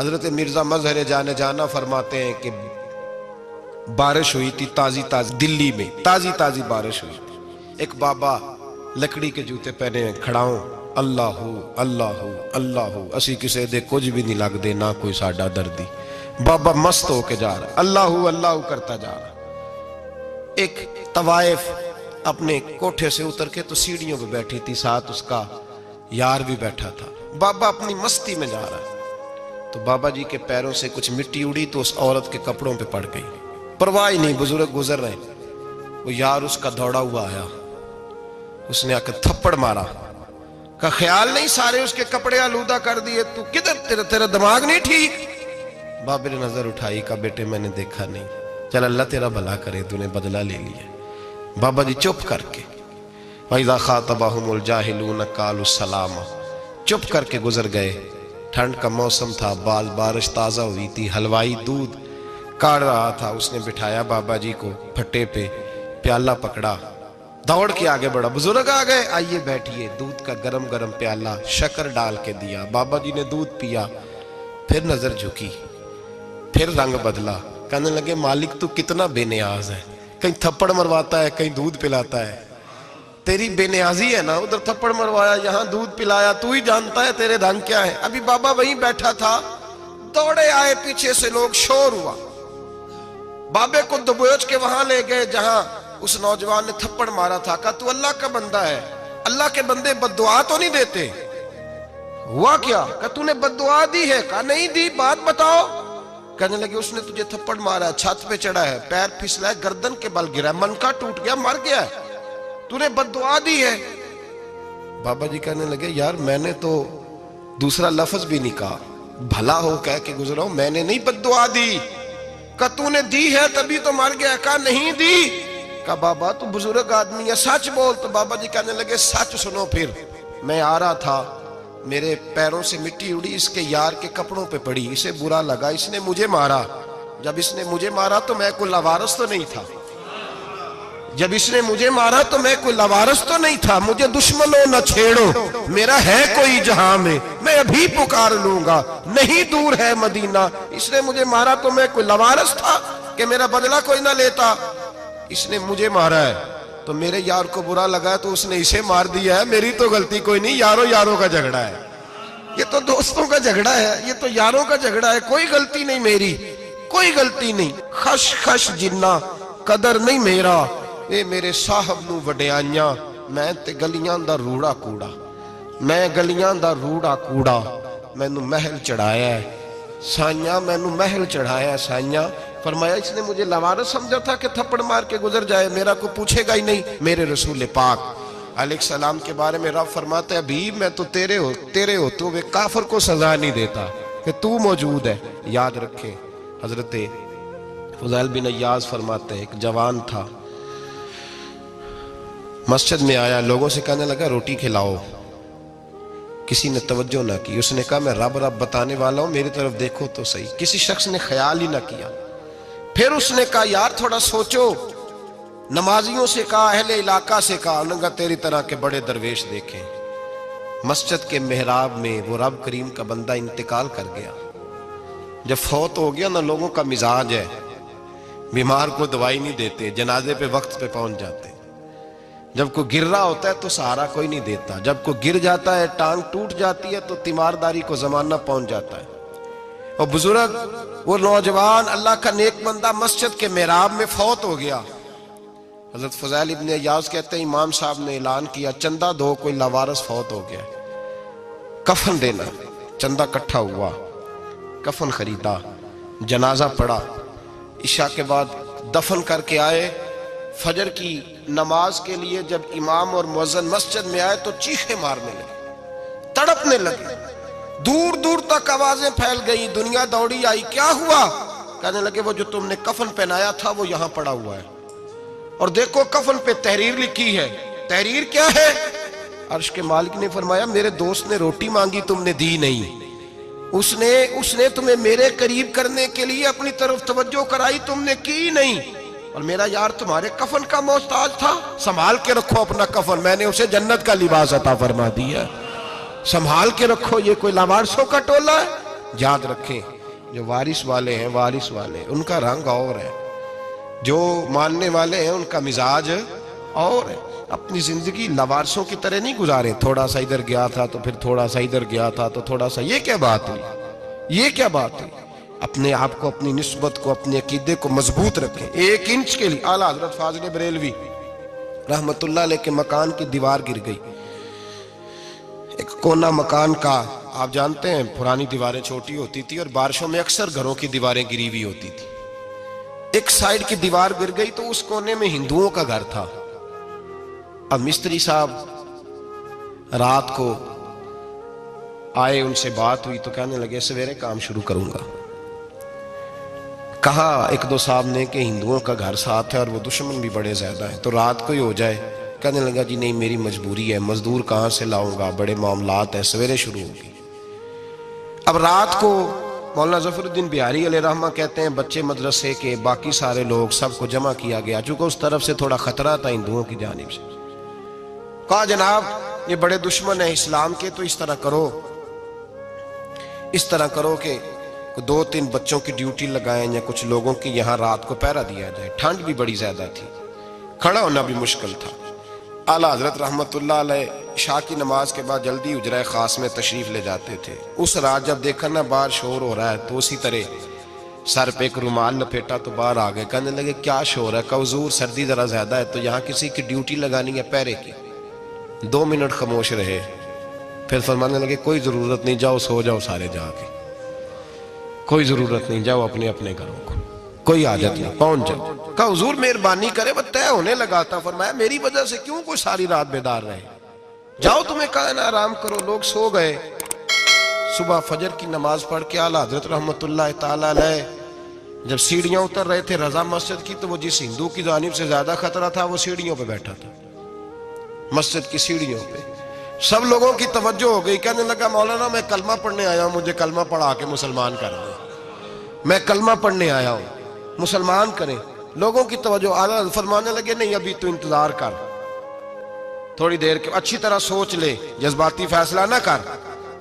हजरत मिर्जा मजहर जाने जाना फरमाते हैं कि बारिश हुई थी ताजी ताजी, दिल्ली में ताजी ताजी बारिश हुई थी। एक बाबा लकड़ी के जूते पहने खड़ा हूं, अल्लाह अल्लाह अल्लाह, असी किसी दे कुछ भी नहीं लगते, ना कोई साडा दर्दी। बाबा मस्त होके जा रहा, अल्लाह अल्लाह करता जा रहा। एक तवाइफ अपने कोठे से उतर के तो सीढ़ियों पे बैठी थी, साथ उसका यार भी बैठा था। बाबा अपनी मस्ती में जा रहा है तो बाबा जी के पैरों से कुछ मिट्टी उड़ी तो उस औरत के कपड़ों पे पड़ गई। परवाह ही नहीं, बुजुर्ग गुजर रहे। वो यार उसका दौड़ा हुआ आया, उसने आकर थप्पड़ मारा, का ख्याल नहीं सारे उसके कपड़े आलूदा कर दिए, तू किधर, तेरा दिमाग नहीं ठीक। बाबे ने नजर उठाई, का बेटे मैंने देखा नहीं, चल अल्लाह तेरा भला करे, तूने बदला ले लिया। बाबा जी चुप करके, वइज़ा ख़ातबहुमुल जाहिलून क़ालू सलामा, चुप करके गुजर गए। ठंड का मौसम था, बारिश ताज़ा हुई थी, हलवाई दूध काढ़ रहा था, उसने बिठाया बाबा जी को फट्टे पे, प्याला पकड़ा, दौड़ के आगे बढ़ा, बुजुर्ग आ गए, आइए बैठिए। दूध का गरम गरम प्याला शक्कर डाल के दिया, बाबा जी ने दूध पिया, फिर नजर झुकी, फिर रंग बदला, कहने लगे मालिक तू कितना बेनियाज है, कहीं थप्पड़ मरवाता है, कहीं दूध पिलाता है, तेरी बेनियाजी है ना, उधर थप्पड़ मरवाया, यहाँ दूध पिलाया, तू ही जानता है तेरे रंग क्या है। अभी बाबा वहीं बैठा था, दौड़े आए पीछे से लोग, शोर हुआ, बाबे को दबोच के वहां ले गए जहां उस नौजवान ने थप्पड़ मारा था। कहा तू अल्लाह का बंदा है, अल्लाह के बंदे बद्दुआ तो नहीं देते, हुआ क्या? कहा तूने बद्दुआ दी है? कहा नहीं दी, बात बताओ। कहने लगे उसने तुझे थप्पड़ मारा है, छत पे चढ़ा है, पैर फिसला है, गर्दन के बल गिरा, मनका टूट गया, मर गया, तूने बद्दुआ दी है। बाबा जी कहने लगे यार मैंने तो दूसरा लफ्ज भी नहीं कहा, भला हो कह के गुजरा हूं, मैंने नहीं बद्दुआ दी। कहा तूने दी है तभी तो मर गया। कहा नहीं दी। कहा बाबा तू बुजुर्ग आदमी है, सच बोल। तो बाबा जी कहने लगे सच सुनो। फिर मैं आ रहा था, मेरे पैरों से मिट्टी उड़ी, इसके यार के कपड़ों पे पड़ी, इसे बुरा लगा, इसने मुझे मारा। जब इसने मुझे मारा तो मैं कोई लवारस तो नहीं था, जब इसने मुझे मारा तो मैं कोई लवारस तो नहीं था। मुझे दुश्मनों न छेड़ो, मेरा है कोई जहां में, मैं अभी पुकार लूंगा, नहीं दूर है मदीना। इसने मुझे मारा तो मैं कोई लवारस था कि मेरा बदला कोई ना लेता। इसने मुझे मारा है तो मेरे यार को बुरा लगा तो उसने इसे मार दिया है, मेरी तो गलती कोई नहीं, यारों यारों का झगड़ा है, ये तो दोस्तों का झगड़ा है, ये तो यारों का झगड़ा है, कोई गलती नहीं मेरी, कोई गलती नहीं। खश खश जिन्ना कदर नहीं मेरा, ए मेरे साहब नू वडियाइयां, मैं ते गलियां दा रूड़ा कूड़ा, मैं गलियां दा रूड़ा कूड़ा, मैनू महल चढ़ाया है साइयां, मैनू महल चढ़ाया साइयां। फरमाया इसने मुझे लवारस समझा था कि थप्पड़ मार के गुजर जाए, मेरा को पूछेगा ही नहीं। मेरे रसूल पाक अलैहिस्सलाम के बारे में रब फरमाते हैं अभी मैं तो तेरे होते हुए काफिर को सजा नहीं देता कि तू मौजूद है। याद रखें, हजरत फुज़ैल बिन अय्याज़ फरमाते हैं एक जवान था, मस्जिद में आया, लोगों से कहने लगा रोटी खिलाओ, किसी ने तवज्जो ना की। उसने कहा मैं रब रब बताने वाला हूं, मेरी तरफ देखो तो सही। किसी शख्स ने ख्याल ही ना किया। फिर उसने कहा यार थोड़ा सोचो, नमाजियों से कहा, अहले इलाका से कहा, उन्होंने कहा तेरी तरह के बड़े दरवेश देखे। मस्जिद के मेहराब में वो रब करीम का बंदा इंतकाल कर गया। जब फौत हो गया ना, लोगों का मिजाज है, बीमार को दवाई नहीं देते, जनाजे पे वक्त पे पहुंच जाते। जब कोई गिर रहा होता है तो सहारा कोई नहीं देता, जब कोई गिर जाता है, टांग टूट जाती है तो तीमारदारी को जमाना पहुंच जाता है। और बुजुर्ग, वो नौजवान अल्लाह का नेक बंदा मस्जिद के मेहराब में फौत हो गया। हजरत फज़ैल इब्न अय्याज़ कहते हैं इमाम साहब ने ऐलान किया चंदा दो, कोई लावारिस फौत हो गया, कफन देना। चंदा इकट्ठा हुआ, कफन खरीदा, जनाजा पड़ा, इशा के बाद दफन करके आए। फजर की नमाज के लिए जब इमाम और मुअज्जिन मस्जिद में आए तो चीखे मारने लगे, तड़पने लगे, दूर दूर तक आवाजें फैल गई, दुनिया दौड़ी आई, क्या हुआ? कहने लगे वो जो तुमने कफन पहनाया था वो यहां पड़ा हुआ है, और देखो कफन पे तहरीर लिखी है। तहरीर क्या है? अर्श के मालिक ने फरमाया मेरे दोस्त ने रोटी मांगी, तुमने दी नहीं, उसने तुम्हें मेरे करीब करने के लिए अपनी तरफ तवज्जो कराई, तुमने की नहीं, और मेरा यार तुम्हारे कफन का मोहताज था, संभाल के रखो अपना कफन, मैंने उसे जन्नत का लिबास अता फरमा दिया, संभाल के रखो, ये कोई लावारिसों का टोला है? याद रखें, जो वारिस वाले हैं, वारिस वाले उनका रंग और है, जो मानने वाले हैं उनका मिजाज और है। अपनी जिंदगी लवारसों की तरह नहीं गुजारें, थोड़ा सा इधर गया था तो फिर थोड़ा सा इधर गया था तो थोड़ा सा, ये क्या बात हुई, ये क्या बात हुई। अपने आप को, अपनी निस्बत को, अपने अकीदे को मजबूत रखें। 1 इंच के लिए आला हजरत फाजिल बरेलवी रहमतुल्लाह अलैह के मकान की दीवार गिर गई। एक कोना मकान का, आप जानते हैं पुरानी दीवारें छोटी होती थी और बारिशों में अक्सर घरों की दीवारें गिरी हुई होती थी। एक साइड की दीवार गिर गई तो उस कोने में हिंदुओं का घर था। अब मिस्त्री साहब रात को आए, उनसे बात हुई तो कहने लगे सवेरे काम शुरू करूंगा। कहा 1-2 साहब ने कि हिंदुओं का घर साथ है और वो दुश्मन भी बड़े ज्यादा है, तो रात को ही हो जाए। कहने लगा जी नहीं, मेरी मजबूरी है, मजदूर कहाँ से लाऊंगा, बड़े मामलात है, सवेरे शुरू होगी। अब रात को मौलाना जफरुद्दीन बिहारी अलैहि रहमा कहते हैं बच्चे मदरसे के, बाकी सारे लोग, सबको जमा किया गया, चूंकि उस तरफ से थोड़ा खतरा था हिंदुओं की जानिब से। कहा जनाब ये बड़े दुश्मन है इस्लाम के, तो इस तरह करो, इस तरह करो कि 2-3 बच्चों की ड्यूटी लगाएं या कुछ लोगों की यहाँ रात को पहरा दिया जाए। ठंड भी बड़ी ज्यादा थी, खड़ा होना भी मुश्किल था। आला हजरत रहमतुल्लाह अलैह शाह की नमाज के बाद जल्दी उजरा खास में तशरीफ ले जाते थे। उस रात जब देखा ना बाहर शोर हो रहा है तो उसी तरह सर पे एक रुमाल लपेटा तो बाहर आ गए। कहने लगे क्या शोर है? कहा हुजूर सर्दी जरा ज्यादा है तो यहाँ किसी की ड्यूटी लगानी है पहरे की। 2 मिनट खामोश रहे, फिर फरमाने लगे कोई जरूरत नहीं, जाओ सो जाओ सारे जाके, कोई जरूरत नहीं, जाओ अपने अपने घरों को, कोई आदत नहीं, पहुंच जाओ। कहा हुजूर मेहरबानी करे, वो तय होने लगा था। फरमाया मेरी वजह से क्यों कोई सारी रात बेदार रहे, जाओ तुम्हें कहा ना आराम करो। लोग सो गए। सुबह फजर की नमाज पढ़ के आला हजरत रहमतुल्लाह ताला अलैह जब सीढ़ियां उतर रहे थे रजा मस्जिद की, तो वो जिस हिंदू की जानिब से ज्यादा खतरा था वो सीढ़ियों पे बैठा था, मस्जिद की सीढ़ियों पे। सब लोगों की तवज्जो हो गई। कहने लगा मौलाना मैं कलमा पढ़ने आया हूं, मुझे कलमा पढ़ा के मुसलमान कर दो, मैं कलमा पढ़ने आया हूं, मुसलमान करें। लोगों की तवज्जो, आला फरमाने लगे नहीं अभी तो इंतजार कर, थोड़ी देर के, अच्छी तरह सोच ले, जज्बाती फैसला ना कर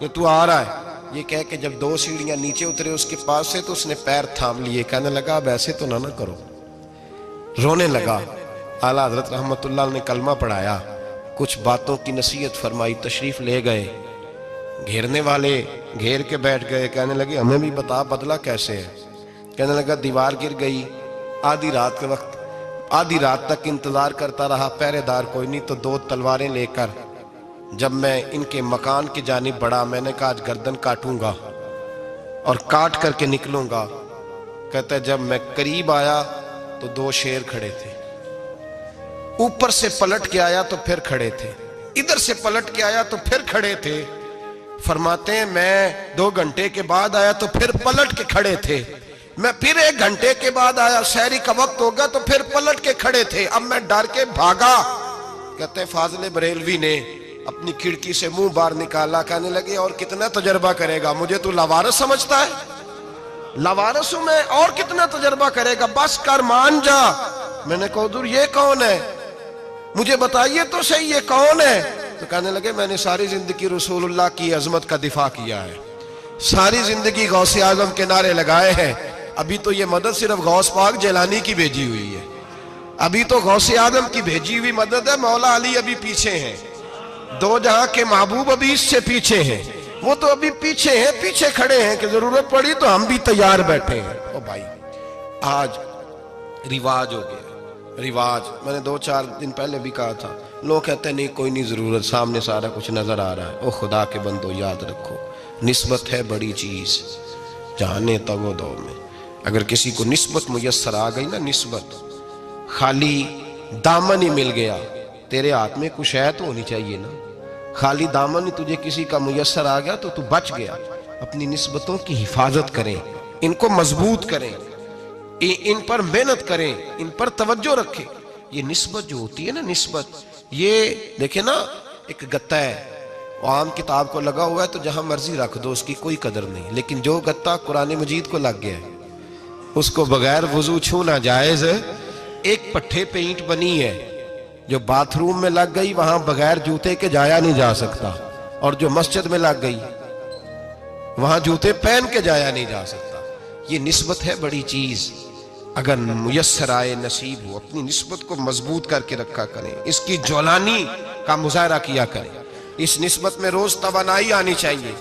कि तू आ रहा है। ये कह के जब 2 सीढ़ियां नीचे उतरे उसके पास से तो उसने पैर थाम लिए। कहने लगा अब ऐसे तो ना करो, रोने लगा। आला हजरत रहमतुल्लाह ने कलमा पढ़ाया, कुछ बातों की नसीहत फरमाई, तशरीफ ले गए। घेरने वाले घेर के बैठ गए। कहने लगे हमें भी बता बदला कैसे है। कहने लगा दीवार गिर गई, आधी रात के वक्त, आधी रात तक इंतजार करता रहा, पहरेदार कोई नहीं, तो 2 तलवारें लेकर जब मैं इनके मकान की जानिब बढ़ा, मैंने कहा आज गर्दन काटूंगा और काट करके निकलूंगा। कहता है जब मैं करीब आया तो 2 शेर खड़े थे, ऊपर से पलट के आया तो फिर खड़े थे, इधर से पलट के आया तो फिर खड़े थे। फरमाते हैं मैं 2 घंटे के बाद आया तो फिर पलट के खड़े थे, मैं फिर 1 घंटे के बाद आया, शहरी का वक्त हो गया तो फिर पलट के खड़े थे। अब मैं डर के भागा। कहते हैं फाजिल बरेलवी ने अपनी खिड़की से मुंह बाहर निकाला। कहने लगे और कितना तजर्बा करेगा, मुझे तू लावारिस समझता है, लावारिस हूं मैं, और कितना तजर्बा करेगा, बस कर मान जा। मैंने कहा हुजूर ये कौन है, मुझे बताइए तो सही ये कौन है। तो कहने लगे मैंने सारी जिंदगी रसूलुल्लाह की अजमत का दिफा किया है, सारी जिंदगी गौसे आजम के नारे लगाए हैं, अभी तो ये मदद सिर्फ गौस पाक जैलानी की भेजी हुई है, अभी तो गौसे आजम की भेजी हुई मदद है, मौला अली अभी पीछे हैं, 2 जहां के महबूब अभी इससे पीछे हैं, वो तो अभी पीछे हैं, पीछे खड़े हैं कि जरूरत पड़ी तो हम भी तैयार बैठे हैं। ओ भाई आज रिवाज हो गया, रिवाज। मैंने 2-4 दिन पहले भी कहा था, लोग कहते हैं नहीं कोई नहीं जरूरत, सामने सारा कुछ नजर आ रहा है। ओ खुदा के बंदो याद रखो, निस्बत है बड़ी चीज, जाने तगो दो में। अगर किसी को निस्बत मुयस्सर आ गई ना, निस्बत, खाली दामन ही मिल गया, तेरे हाथ में कुछ है तो होनी चाहिए ना, खाली दामन ही तुझे किसी का मुयस्सर आ गया तो तू बच गया। अपनी निस्बतों की हिफाजत करें, इनको मजबूत करें, इन पर मेहनत करें, इन पर तवज्जो रखें। ये निस्बत जो होती है ना, निस्बत, ये देखे ना एक गत्ता है, आम किताब को लगा हुआ है तो जहां मर्जी रख दो, उसकी कोई कदर नहीं। लेकिन जो गत्ता कुरान मजीद को लग गया है उसको बगैर वजू छूना जायज है। एक पट्टे पे ईंट बनी है जो बाथरूम में लग गई, वहां बगैर जूते के जाया नहीं जा सकता, और जो मस्जिद में लग गई वहां जूते पहन के जाया नहीं जा सकता। ये निस्बत है बड़ी चीज। अगर मुयस्सर आए नसीब हो, अपनी निस्बत को मजबूत करके रखा करें, इसकी जौलानी का मुजाहरा किया करें। इस निस्बत में रोज तवानाई आनी चाहिए।